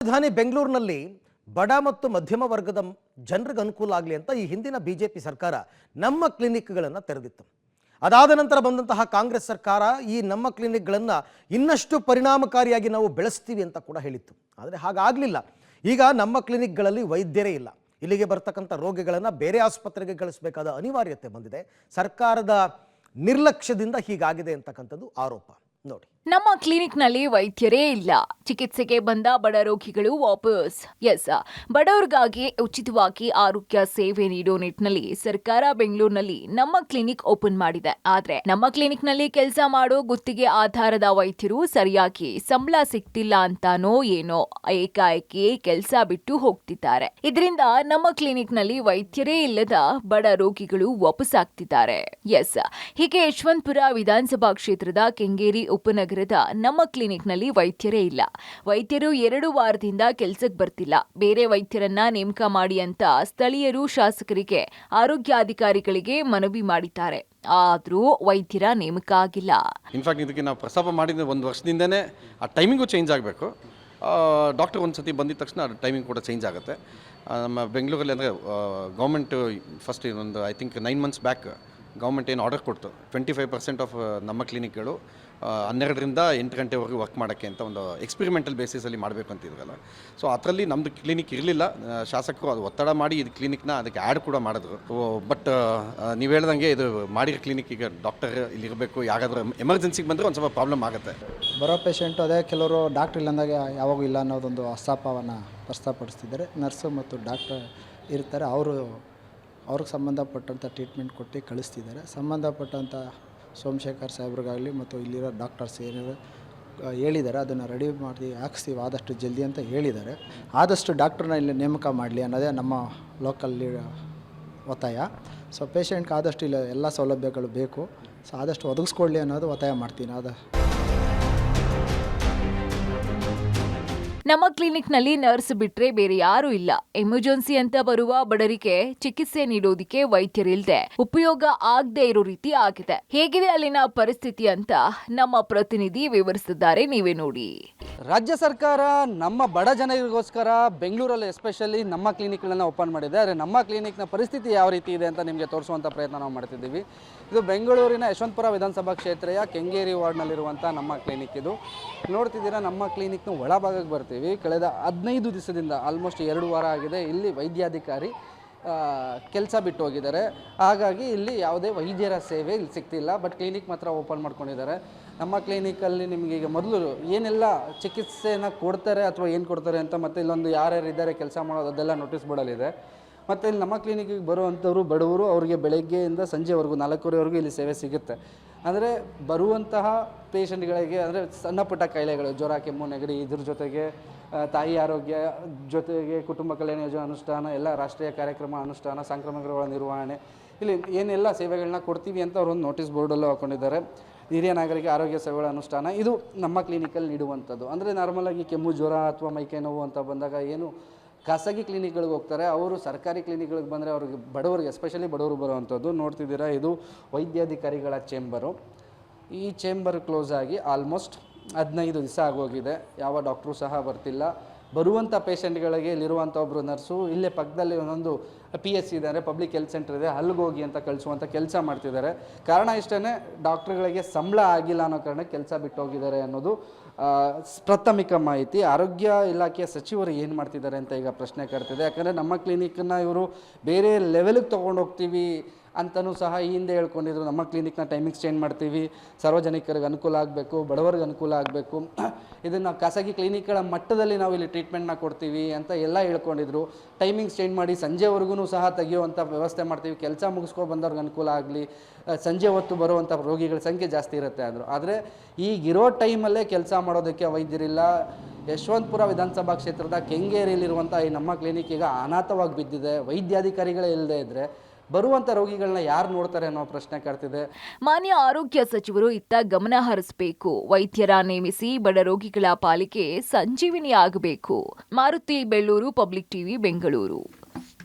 ರಾಜಧಾನಿ ಬೆಂಗಳೂರಿನಲ್ಲಿ ಬಡ ಮತ್ತು ಮಧ್ಯಮ ವರ್ಗದ ಜನರಿಗೆ ಅನುಕೂಲ ಆಗಲಿ ಅಂತ ಈ ಹಿಂದಿನ ಬಿಜೆಪಿ ಸರ್ಕಾರ ನಮ್ಮ ಕ್ಲಿನಿಕ್ಗಳನ್ನು ತೆರೆದಿತ್ತು. ಅದಾದ ನಂತರ ಬಂದಂತಹ ಕಾಂಗ್ರೆಸ್ ಸರ್ಕಾರ ಈ ನಮ್ಮ ಕ್ಲಿನಿಕ್ಗಳನ್ನು ಇನ್ನಷ್ಟು ಪರಿಣಾಮಕಾರಿಯಾಗಿ ನಾವು ಬೆಳೆಸ್ತೀವಿ ಅಂತ ಕೂಡ ಹೇಳಿತ್ತು. ಆದರೆ ಹಾಗಾಗಲಿಲ್ಲ. ಈಗ ನಮ್ಮ ಕ್ಲಿನಿಕ್ಗಳಲ್ಲಿ ವೈದ್ಯರೇ ಇಲ್ಲ. ಇಲ್ಲಿಗೆ ಬರ್ತಕ್ಕಂಥ ರೋಗಿಗಳನ್ನು ಬೇರೆ ಆಸ್ಪತ್ರೆಗೆ ಕಳಿಸಬೇಕಾದ ಅನಿವಾರ್ಯತೆ ಬಂದಿದೆ. ಸರ್ಕಾರದ ನಿರ್ಲಕ್ಷ್ಯದಿಂದ ಹೀಗಾಗಿದೆ ಅಂತಕ್ಕಂಥದ್ದು ಆರೋಪ. ನೋಡಿ, ನಮ್ಮ ಕ್ಲಿನಿಕ್ನಲ್ಲಿ ವೈದ್ಯರೇ ಇಲ್ಲ. ಚಿಕಿತ್ಸೆಗೆ ಬಂದ ಬಡ ರೋಗಿಗಳು ವಾಪಸ್. ಬಡವರಿಗಾಗಿ ಉಚಿತವಾಗಿ ಆರೋಗ್ಯ ಸೇವೆ ನೀಡೋ ನಿಟ್ಟಿನಲ್ಲಿ ಸರ್ಕಾರ ಬೆಂಗಳೂರಿನಲ್ಲಿ ನಮ್ಮ ಕ್ಲಿನಿಕ್ ಓಪನ್ ಮಾಡಿದೆ. ಆದ್ರೆ ನಮ್ಮ ಕ್ಲಿನಿಕ್ನಲ್ಲಿ ಕೆಲಸ ಮಾಡೋ ಗುತ್ತಿಗೆ ಆಧಾರದ ವೈದ್ಯರು ಸರಿಯಾಗಿ ಸಂಬಳ ಸಿಗ್ತಿಲ್ಲ ಅಂತಾನೋ ಏನೋ ಏಕಾಏಕಿ ಕೆಲಸ ಬಿಟ್ಟು ಹೋಗ್ತಿದ್ದಾರೆ. ಇದರಿಂದ ನಮ್ಮ ಕ್ಲಿನಿಕ್ನಲ್ಲಿ ವೈದ್ಯರೇ ಇಲ್ಲದ ಬಡ ರೋಗಿಗಳು ವಾಪಸ್ ಆಗ್ತಿದ್ದಾರೆ. ಹೀಗೆ ಯಶವಂತಪುರ ವಿಧಾನಸಭಾ ಕ್ಷೇತ್ರದ ಕೆಂಗೇರಿ ಉಪನಗರದ ನಮ್ಮ ಕ್ಲಿನಿಕ್ನಲ್ಲಿ ವೈದ್ಯರೇ ಇಲ್ಲ. ವೈದ್ಯರು 2 ವಾರದಿಂದ ಕೆಲಸಕ್ಕೆ ಬರ್ತಿಲ್ಲ. ಬೇರೆ ವೈದ್ಯರನ್ನ ನೇಮಕ ಮಾಡಿ ಅಂತ ಸ್ಥಳೀಯರು ಶಾಸಕರಿಗೆ, ಆರೋಗ್ಯಾಧಿಕಾರಿಗಳಿಗೆ ಮನವಿ ಮಾಡಿದ್ದಾರೆ. ಆದರೂ ವೈದ್ಯರ ನೇಮಕ ಆಗಿಲ್ಲ. ಇನ್ಫ್ಯಾಕ್ಟ್ ಇದಕ್ಕೆ ನಾವು ಪ್ರಸ್ತಾಪ ಮಾಡಿದ 1 ವರ್ಷದಿಂದನೇ ಆ ಟೈಮಿಂಗು ಚೇಂಜ್ ಆಗಬೇಕು. ಡಾಕ್ಟರ್ ಒಂದು ಸತಿ ಬಂದಿದ ತಕ್ಷಣ ಟೈಮಿಂಗ್ ಕೂಡ ಚೇಂಜ್ ಆಗುತ್ತೆ. ನಮ್ಮ ಬೆಂಗಳೂರಲ್ಲಿ ಅಂದರೆ ಗೌರ್ಮೆಂಟ್ ಫಸ್ಟ್ ಒಂದು I think 9 months back government ಏನು ಆರ್ಡರ್ ಕೊಡ್ತು, 25% ಆಫ್ ನಮ್ಮ ಕ್ಲಿನಿಕ್ಗಳು 12ರಿಂದ 8 ಗಂಟೆವರೆಗೂ ವರ್ಕ್ ಮಾಡೋಕ್ಕೆ ಅಂತ ಒಂದು ಎಕ್ಸ್ಪೆರಿಮೆಂಟಲ್ ಬೇಸಿಸಲ್ಲಿ ಮಾಡಬೇಕು ಅಂತಿದ್ರಲ್ಲ. ಸೊ ಅದರಲ್ಲಿ ನಮ್ಮದು ಕ್ಲಿನಿಕ್ ಇರಲಿಲ್ಲ. ಶಾಸಕರು ಅದು ಒತ್ತಡ ಮಾಡಿ ಇದು ಕ್ಲಿನಿಕ್ನ ಅದಕ್ಕೆ ಆ್ಯಡ್ ಕೂಡ ಮಾಡಿದ್ರು. ಬಟ್ ನೀವು ಹೇಳ್ದಂಗೆ ಇದು ಮಾಡಿರೋ ಕ್ಲಿನಿಕ್ ಈಗ ಡಾಕ್ಟರ್ ಇಲ್ಲಿರಬೇಕು. ಯಾರಾದರೂ ಎಮರ್ಜೆನ್ಸಿಗೆ ಬಂದರೆ ಒಂದು ಸ್ವಲ್ಪ ಪ್ರಾಬ್ಲಮ್ ಆಗುತ್ತೆ. ಬರೋ ಪೇಷಂಟು ಅದೇ ಕೆಲವರು ಡಾಕ್ಟ್ರ್ ಇಲ್ಲಂದಾಗ ಯಾವಾಗೂ ಇಲ್ಲ ಅನ್ನೋದೊಂದು ಪ್ರಸ್ತಾಪವನ್ನು ಪ್ರಸ್ತಾಪಡಿಸ್ತಿದ್ದಾರೆ. ನರ್ಸು ಮತ್ತು ಡಾಕ್ಟರ್ ಇರ್ತಾರೆ, ಅವ್ರಿಗೆ ಸಂಬಂಧಪಟ್ಟಂಥ ಟ್ರೀಟ್ಮೆಂಟ್ ಕೊಟ್ಟು ಕಳಿಸ್ತಿದ್ದಾರೆ. ಸಂಬಂಧಪಟ್ಟಂಥ ಸೋಮಶೇಖರ್ ಸಾಹೇಬ್ರಿಗಾಗಲಿ ಮತ್ತು ಇಲ್ಲಿರೋ ಡಾಕ್ಟರ್ಸ್ ಏನಾದ್ರು ಹೇಳಿದ್ದಾರೆ, ಅದನ್ನು ರೆಡಿ ಮಾಡಿ ಹಾಕ್ಸ್ತೀವಿ ಆದಷ್ಟು ಜಲ್ದಿ ಅಂತ ಹೇಳಿದ್ದಾರೆ. ಆದಷ್ಟು ಡಾಕ್ಟ್ರನ್ನ ಇಲ್ಲಿ ನೇಮಕ ಮಾಡಲಿ ಅನ್ನೋದೇ ನಮ್ಮ ಲೋಕಲ್ಲಿ ಒತ್ತಾಯ. ಸೊ ಪೇಷಂಟ್ಗೆ ಆದಷ್ಟು ಇಲ್ಲ ಎಲ್ಲ ಸೌಲಭ್ಯಗಳು ಬೇಕು. ಸೊ ಆದಷ್ಟು ಒದಗಿಸ್ಕೊಡ್ಲಿ ಅನ್ನೋದು ಒತ್ತಾಯ ಮಾಡ್ತೀನಿ. ನಮ್ಮ ಕ್ಲಿನಿಕ್ನಲ್ಲಿ ನರ್ಸ್ ಬಿಟ್ರೆ ಬೇರೆ ಯಾರೂ ಇಲ್ಲ. ಎಮರ್ಜೆನ್ಸಿ ಅಂತ ಬರುವ ಬಡವರಿಗೆ ಚಿಕಿತ್ಸೆ ನೀಡೋದಿಕ್ಕೆ ವೈದ್ಯರಿಲ್ಲದೆ ಉಪಯೋಗ ಆಗದೆ ಇರೋ ರೀತಿ ಆಗಿದೆ. ಹೇಗಿದೆ ಅಲ್ಲಿನ ಪರಿಸ್ಥಿತಿ ಅಂತ ನಮ್ಮ ಪ್ರತಿನಿಧಿ ವಿವರಿಸಿದ್ದಾರೆ, ನೀವೇ ನೋಡಿ. ರಾಜ್ಯ ಸರ್ಕಾರ ನಮ್ಮ ಬಡ ಜನರಿಗೋಸ್ಕರ ಬೆಂಗಳೂರಲ್ಲಿ ಎಸ್ಪೆಷಲಿ ನಮ್ಮ ಕ್ಲಿನಿಕ್ಗಳನ್ನು ಓಪನ್ ಮಾಡಿದೆ. ಆದರೆ ನಮ್ಮ ಕ್ಲಿನಿಕ್ನ ಪರಿಸ್ಥಿತಿ ಯಾವ ರೀತಿ ಇದೆ ಅಂತ ನಿಮಗೆ ತೋರಿಸುವಂಥ ಪ್ರಯತ್ನ ನಾವು ಮಾಡ್ತಿದ್ದೀವಿ. ಇದು ಬೆಂಗಳೂರಿನ ಯಶವಂತಪುರ ವಿಧಾನಸಭಾ ಕ್ಷೇತ್ರೆಯ ಕೆಂಗೇರಿ ವಾರ್ಡ್ನಲ್ಲಿರುವಂಥ ನಮ್ಮ ಕ್ಲಿನಿಕ್. ಇದು ನೋಡ್ತಿದ್ದೀರಾ, ನಮ್ಮ ಕ್ಲಿನಿಕ್ನ ಒಳಭಾಗಕ್ಕೆ ಬರ್ತೀವಿ. ಕಳೆದ 15 ದಿವಸದಿಂದ ಆಲ್ಮೋಸ್ಟ್ 2 ವಾರ ಆಗಿದೆ ಇಲ್ಲಿ ವೈದ್ಯಾಧಿಕಾರಿ ಕೆಲಸ ಬಿಟ್ಟು ಹೋಗಿದ್ದಾರೆ. ಹಾಗಾಗಿ ಇಲ್ಲಿ ಯಾವುದೇ ವೈದ್ಯರ ಸೇವೆ ಇಲ್ಲಿ ಸಿಗ್ತಿಲ್ಲ. ಬಟ್ ಕ್ಲಿನಿಕ್ ಮಾತ್ರ ಓಪನ್ ಮಾಡ್ಕೊಂಡಿದ್ದಾರೆ. ನಮ್ಮ ಕ್ಲಿನಿಕಲ್ಲಿ ನಿಮಗೆ ಈಗ ಮೊದಲು ಏನೆಲ್ಲ ಚಿಕಿತ್ಸೆನ ಕೊಡ್ತಾರೆ ಅಥವಾ ಏನು ಕೊಡ್ತಾರೆ ಅಂತ, ಮತ್ತು ಇಲ್ಲೊಂದು ಯಾರ್ಯಾರು ಇದ್ದಾರೆ ಕೆಲಸ ಮಾಡೋದು ಅದೆಲ್ಲ ನೋಟಿಸ್ ಬೋರ್ಡಲ್ಲಿದೆ. ಮತ್ತು ಇಲ್ಲಿ ನಮ್ಮ ಕ್ಲಿನಿಕ್ಕಿಗೆ ಬರುವಂಥವ್ರು ಬಡವರು, ಅವರಿಗೆ ಬೆಳಗ್ಗೆಯಿಂದ ಸಂಜೆವರೆಗೂ 4:30ವರೆಗೂ ಇಲ್ಲಿ ಸೇವೆ ಸಿಗುತ್ತೆ. ಅಂದರೆ ಬರುವಂತಹ ಪೇಷಂಟ್ಗಳಿಗೆ ಅಂದರೆ ಸಣ್ಣ ಪುಟ್ಟ ಕಾಯಿಲೆಗಳು, ಜ್ವರ, ಕೆಮ್ಮು, ನೆಗಡಿ, ಇದ್ರ ಜೊತೆಗೆ ತಾಯಿ ಆರೋಗ್ಯ ಜೊತೆಗೆ ಕುಟುಂಬ ಕಲ್ಯಾಣ ಯೋಜನೆ ಅನುಷ್ಠಾನ, ಎಲ್ಲ ರಾಷ್ಟ್ರೀಯ ಕಾರ್ಯಕ್ರಮ ಅನುಷ್ಠಾನ, ಸಾಂಕ್ರಾಮಿಕಗಳ ನಿರ್ವಹಣೆ, ಇಲ್ಲಿ ಏನೆಲ್ಲ ಸೇವೆಗಳನ್ನ ಕೊಡ್ತೀವಿ ಅಂತ ಅವರೊಂದು ನೋಟಿಸ್ ಬೋರ್ಡಲ್ಲೂ ಹಾಕ್ಕೊಂಡಿದ್ದಾರೆ. ಹಿರಿಯ ನಾಗರಿಕ ಆರೋಗ್ಯ ಸೇವೆಗಳ ಅನುಷ್ಠಾನ ಇದು ನಮ್ಮ ಕ್ಲಿನಿಕಲ್ಲಿ ನೀಡುವಂಥದ್ದು. ಅಂದರೆ ನಾರ್ಮಲಾಗಿ ಕೆಮ್ಮು, ಜ್ವರ ಅಥವಾ ಮೈಕೈ ನೋವು ಅಂತ ಬಂದಾಗ ಏನು ಖಾಸಗಿ ಕ್ಲಿನಿಕ್ಗಳಿಗೆ ಹೋಗ್ತಾರೆ, ಅವರು ಸರ್ಕಾರಿ ಕ್ಲಿನಿಕ್ಗಳಿಗೆ ಬಂದರೆ ಅವ್ರಿಗೆ ಬಡವರಿಗೆ, ಎಸ್ಪೆಷಲಿ ಬಡವರು ಬರುವಂಥದ್ದು. ನೋಡ್ತಿದ್ದೀರಾ, ಇದು ವೈದ್ಯಾಧಿಕಾರಿಗಳ ಚೇಂಬರು. ಈ ಚೇಂಬರ್ ಕ್ಲೋಸ್ ಆಗಿ ಆಲ್ಮೋಸ್ಟ್ 15 ದಿವಸ ಆಗೋಗಿದೆ. ಯಾವ ಡಾಕ್ಟ್ರು ಸಹ ಬರ್ತಿಲ್ಲ. ಬರುವಂಥ ಪೇಷಂಟ್ಗಳಿಗೆ ಇಲ್ಲಿರುವಂಥ ಒಬ್ಬರು ನರ್ಸು ಇಲ್ಲೇ ಪಕ್ಕದಲ್ಲಿ ಒಂದೊಂದು PSC ಇದೆ, ಅಂದರೆ ಪಬ್ಲಿಕ್ ಹೆಲ್ತ್ ಸೆಂಟರ್ ಇದೆ, ಅಲ್ಲಿಗೆ ಹೋಗಿ ಅಂತ ಕಳಿಸುವಂಥ ಕೆಲಸ ಮಾಡ್ತಿದ್ದಾರೆ. ಕಾರಣ ಇಷ್ಟೇ, ಡಾಕ್ಟ್ರುಗಳಿಗೆ ಸಂಬಳ ಆಗಿಲ್ಲ ಅನ್ನೋ ಕಾರಣಕ್ಕೆ ಕೆಲಸ ಬಿಟ್ಟು ಹೋಗಿದ್ದಾರೆ ಅನ್ನೋದು ಪ್ರಾಥಮಿಕ ಮಾಹಿತಿ. ಆರೋಗ್ಯ ಇಲಾಖೆಯ ಸಚಿವರು ಏನು ಮಾಡ್ತಿದ್ದಾರೆ ಅಂತ ಈಗ ಪ್ರಶ್ನೆ ಕಾಡ್ತಿದೆ. ಯಾಕಂದರೆ ನಮ್ಮ ಕ್ಲಿನಿಕನ್ನು ಇವರು ಬೇರೆ ಲೆವೆಲಿಗೆ ತೊಗೊಂಡು ಹೋಗ್ತೀವಿ ಅಂತಲೂ ಸಹ ಈ ಹಿಂದೆ ಹೇಳ್ಕೊಂಡಿದ್ರು. ನಮ್ಮ ಕ್ಲಿನಿಕ್ನ ಟೈಮಿಂಗ್ಸ್ ಚೇಂಜ್ ಮಾಡ್ತೀವಿ, ಸಾರ್ವಜನಿಕರಿಗೆ ಅನುಕೂಲ ಆಗಬೇಕು, ಬಡವರಿಗೆ ಅನುಕೂಲ ಆಗಬೇಕು, ಇದನ್ನು ಖಾಸಗಿ ಕ್ಲಿನಿಕ್ಗಳ ಮಟ್ಟದಲ್ಲಿ ನಾವು ಇಲ್ಲಿ ಟ್ರೀಟ್ಮೆಂಟ್ನ ಕೊಡ್ತೀವಿ ಅಂತ ಎಲ್ಲ ಹೇಳ್ಕೊಂಡಿದ್ರು. ಟೈಮಿಂಗ್ಸ್ ಚೇಂಜ್ ಮಾಡಿ ಸಂಜೆವರೆಗೂ ಸಹ ತೆಗೆಯುವಂಥ ವ್ಯವಸ್ಥೆ ಮಾಡ್ತೀವಿ, ಕೆಲಸ ಮುಗಿಸ್ಕೊಂಡು ಬಂದವ್ರಿಗೆ ಅನುಕೂಲ ಆಗಲಿ, ಸಂಜೆ ಹೊತ್ತು ಬರುವಂಥ ರೋಗಿಗಳ ಸಂಖ್ಯೆ ಜಾಸ್ತಿ ಇರುತ್ತೆ ಅಂದರು. ಆದರೆ ಈಗಿರೋ ಟೈಮಲ್ಲೇ ಕೆಲಸ ಮಾಡೋದಕ್ಕೆ ವೈದ್ಯರಿಲ್ಲ. ಯಶವಂತಪುರ ವಿಧಾನಸಭಾ ಕ್ಷೇತ್ರದ ಕೆಂಗೇರಿಯಲ್ಲಿರುವಂಥ ಈ ನಮ್ಮ ಕ್ಲಿನಿಕ್ ಈಗ ಅನಾಥವಾಗಿ ಬಿದ್ದಿದೆ. ವೈದ್ಯಾಧಿಕಾರಿಗಳೇ ಇಲ್ಲದೆ ಇದ್ದರೆ ಬರುವಂಥ ರೋಗಿಗಳನ್ನ ಯಾರು ನೋಡ್ತಾರೆ ಅನ್ನೋ ಪ್ರಶ್ನೆ ಕಾಡ್ತಿದೆ. ಮಾನ್ಯ ಆರೋಗ್ಯ ಸಚಿವರು ಇತ್ತ ಗಮನ ಹರಿಸಬೇಕು. ವೈದ್ಯರ ನೇಮಿಸಿ ಬಡ ರೋಗಿಗಳ ಪಾಲಿಗೆ ಸಂಜೀವಿನಿ ಆಗಬೇಕು. Maruti Belluru, public TV, Bengaluru.